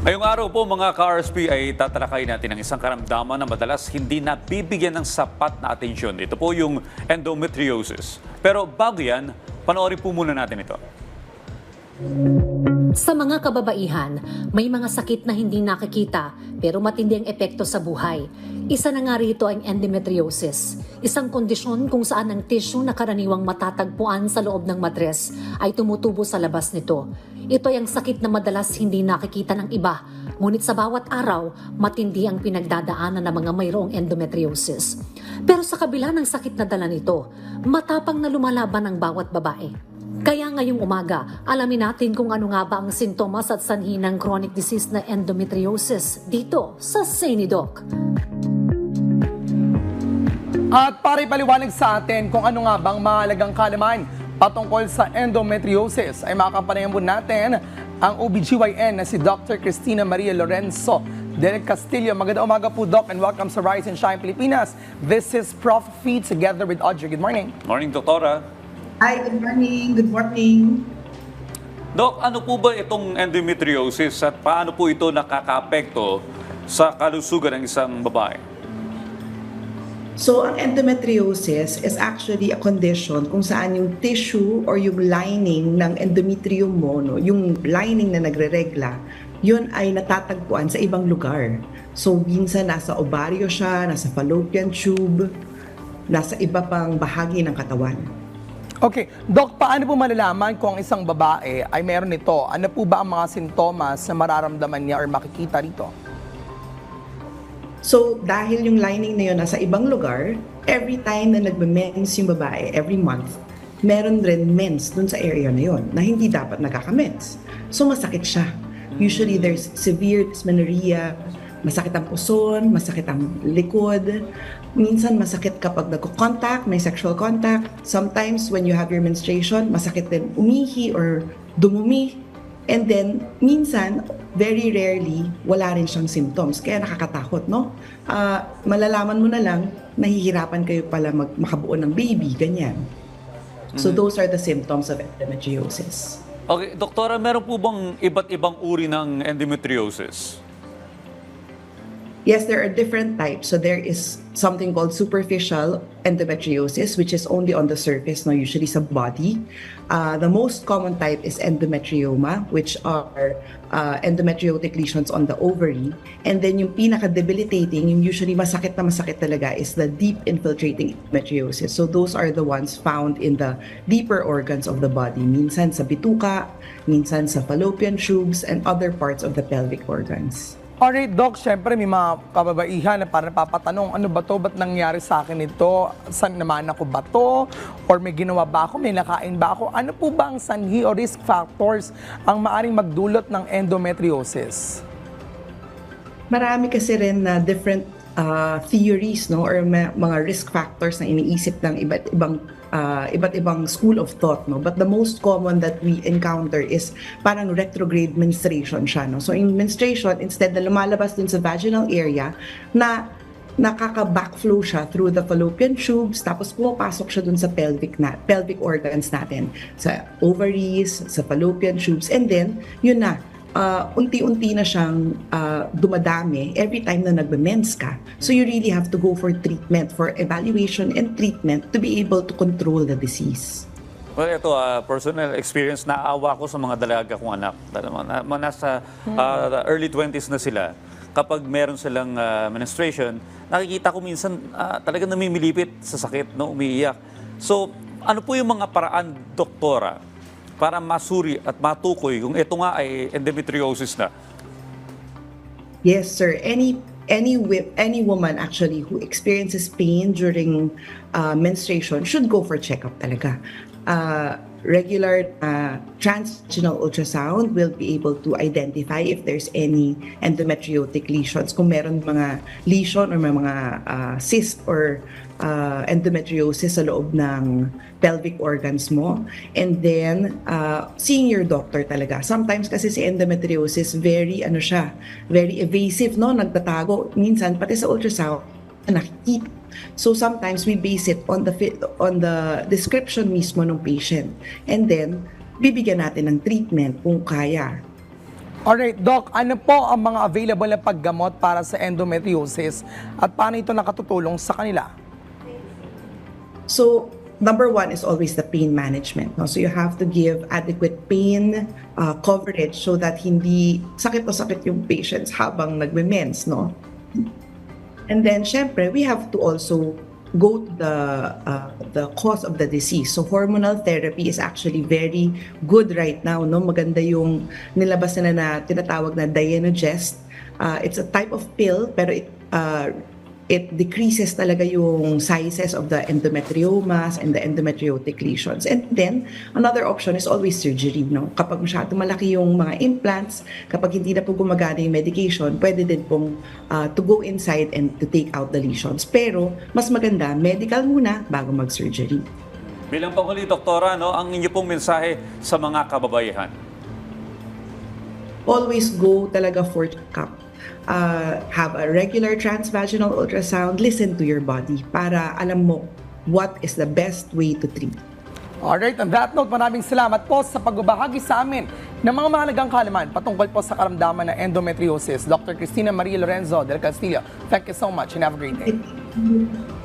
Ngayong araw po mga ka-RSP ay tatalakayin natin ang isang karamdaman na madalas hindi nabibigyan ng sapat na atensyon. Ito po yung endometriosis. Pero bago yan, panoorin po muna natin ito. Sa mga kababaihan, may mga sakit na hindi nakikita pero matindi ang epekto sa buhay. Isa na nga rito ang endometriosis, isang kondisyon kung saan ang tissue na karaniwang matatagpuan sa loob ng matres ay tumutubo sa labas nito. Ito ay ang sakit na madalas hindi nakikita ng iba, ngunit sa bawat araw, matindi ang pinagdadaanan ng mga mayroong endometriosis. Pero sa kabila ng sakit na dala nito, matapang na lumalaban ang bawat babae. Kaya ngayong umaga, alamin natin kung ano nga ba ang sintomas at sanhi ng chronic disease na endometriosis dito sa Sanidoc. At para ipaliwanag sa atin kung ano nga bang mahalagang kaalaman patungkol sa endometriosis ay makakapanayan po natin ang OBGYN na si Dr. Cristina Maria Lorenzo del Castillo. Magandang umaga po, Doc, and welcome sa Rise and Shine Pilipinas. This is Prof. Feed together with Audrey. Good morning. Morning, Doktora. Hi, good morning. Good morning. Dok, ano po ba itong endometriosis at paano po ito nakakaapekto sa kalusugan ng isang babae? So, ang endometriosis is actually a condition kung saan yung tissue or yung lining ng endometrium mo, no, yung lining na nagre-regla, yun ay natatagpuan sa ibang lugar. So, minsan nasa ovaryo siya, nasa fallopian tube, nasa iba pang bahagi ng katawan. Okay, Doc, paano po malalaman kung isang babae ay meron nito? Ano po ba ang mga sintomas na mararamdaman niya or makikita rito? So, dahil yung lining na yun nasa ibang lugar, every time na nagme-mens yung babae, every month, meron rin mens dun sa area na yun na hindi dapat nakaka-mens. So, masakit siya. Usually, there's severe dysmenorrhea, masakit ang puson, masakit ang likod. Minsan, masakit kapag nagko-contact, may sexual contact. Sometimes, when you have your menstruation, masakit din umihi or dumumi. And then, minsan, very rarely, wala rin siyang symptoms. Kaya nakakatakot, no? Malalaman mo na lang, nahihirapan kayo pala makabuo ng baby, ganyan. So, those are the symptoms of endometriosis. Okay, Doktora, meron po bang iba't ibang uri ng endometriosis? Yes, there are different types. So there is something called superficial endometriosis, which is only on the surface, no, usually sa body. The most common type is endometrioma, which are endometriotic lesions on the ovary. And then yung pinaka-debilitating, yung usually masakit na masakit talaga, is the deep infiltrating endometriosis. So those are the ones found in the deeper organs of the body. Minsan sa bituka, minsan sa fallopian tubes, and other parts of the pelvic organs. Alright, Doc, syempre may mga kababaihan na parang napapatanong, ano ba to? Ba't nangyari sa akin ito? Saan naman ako ba to? Or may ginawa ba ako? May nakain ba ako? Ano po ba ang sanhi o risk factors ang maaring magdulot ng endometriosis? Marami kasi rin na different theories, no, or mga risk factors na iniisip ng iba't ibang school of thought, no. But the most common that we encounter is parang retrograde menstruation siya, no. So in menstruation, instead na lumalabas dun sa vaginal area, na nakaka-backflow siya through the fallopian tubes, tapos pumapasok siya dun sa pelvic organs natin, sa ovaries, sa fallopian tubes, and then yun na, unti-unti na siyang dumadami every time na nagme-mens ka. So you really have to go for treatment, for evaluation and treatment to be able to control the disease. Well, ito, personal experience, naawa ko sa mga dalaga kong anak. Nasa early 20s na sila. Kapag meron silang menstruation, nakikita ko minsan talagang namimilipit sa sakit, no? Umiiyak. So, ano po yung mga paraan, Doktora, para masuri at matukoy kung ito nga ay endometriosis na? Yes, sir. Any woman actually who experiences pain during menstruation should go for checkup talaga. Regular transvaginal ultrasound will be able to identify if there's any endometriotic lesions. Kung meron mga lesion or may mga cyst or endometriosis sa loob ng pelvic organs mo. And then, seeing your doctor talaga. Sometimes kasi si endometriosis, very evasive, no? Nagtatago. Minsan, pati sa ultrasound, nakikita. So sometimes we base it on the description mismo ng patient. And then, bibigyan natin ng treatment kung kaya. Alright, Doc, ano po ang mga available na paggamot para sa endometriosis at paano ito nakatutulong sa kanila? So, number one is always the pain management. No? So, you have to give adequate pain coverage so that hindi sakit na sakit yung patients habang nagme-mens, no? And then, syempre, we have to also go to the cause of the disease. So, hormonal therapy is actually very good right now, no? Maganda yung nilabas nila na tinatawag na Dienogest. It's a type of pill, pero it decreases talaga yung sizes of the endometriomas and the endometriotic lesions. And then, another option is always surgery. No? Kapag masyado malaki yung mga implants, kapag hindi na po gumagana yung medication, pwede din pong to go inside and to take out the lesions. Pero, mas maganda, medical muna bago mag-surgery. Bilang panghuli, Doktora, no, ang inyo pong mensahe sa mga kababaihan. Always go talaga for check-up. Have a regular transvaginal ultrasound, listen to your body para alam mo what is the best way to treat. Alright, on that note, maraming salamat po sa pagbabahagi sa amin ng mga mahalagang kaalaman patungkol po sa karamdaman ng endometriosis. Dr. Cristina Maria Lorenzo del Castillo, thank you so much and have a great day.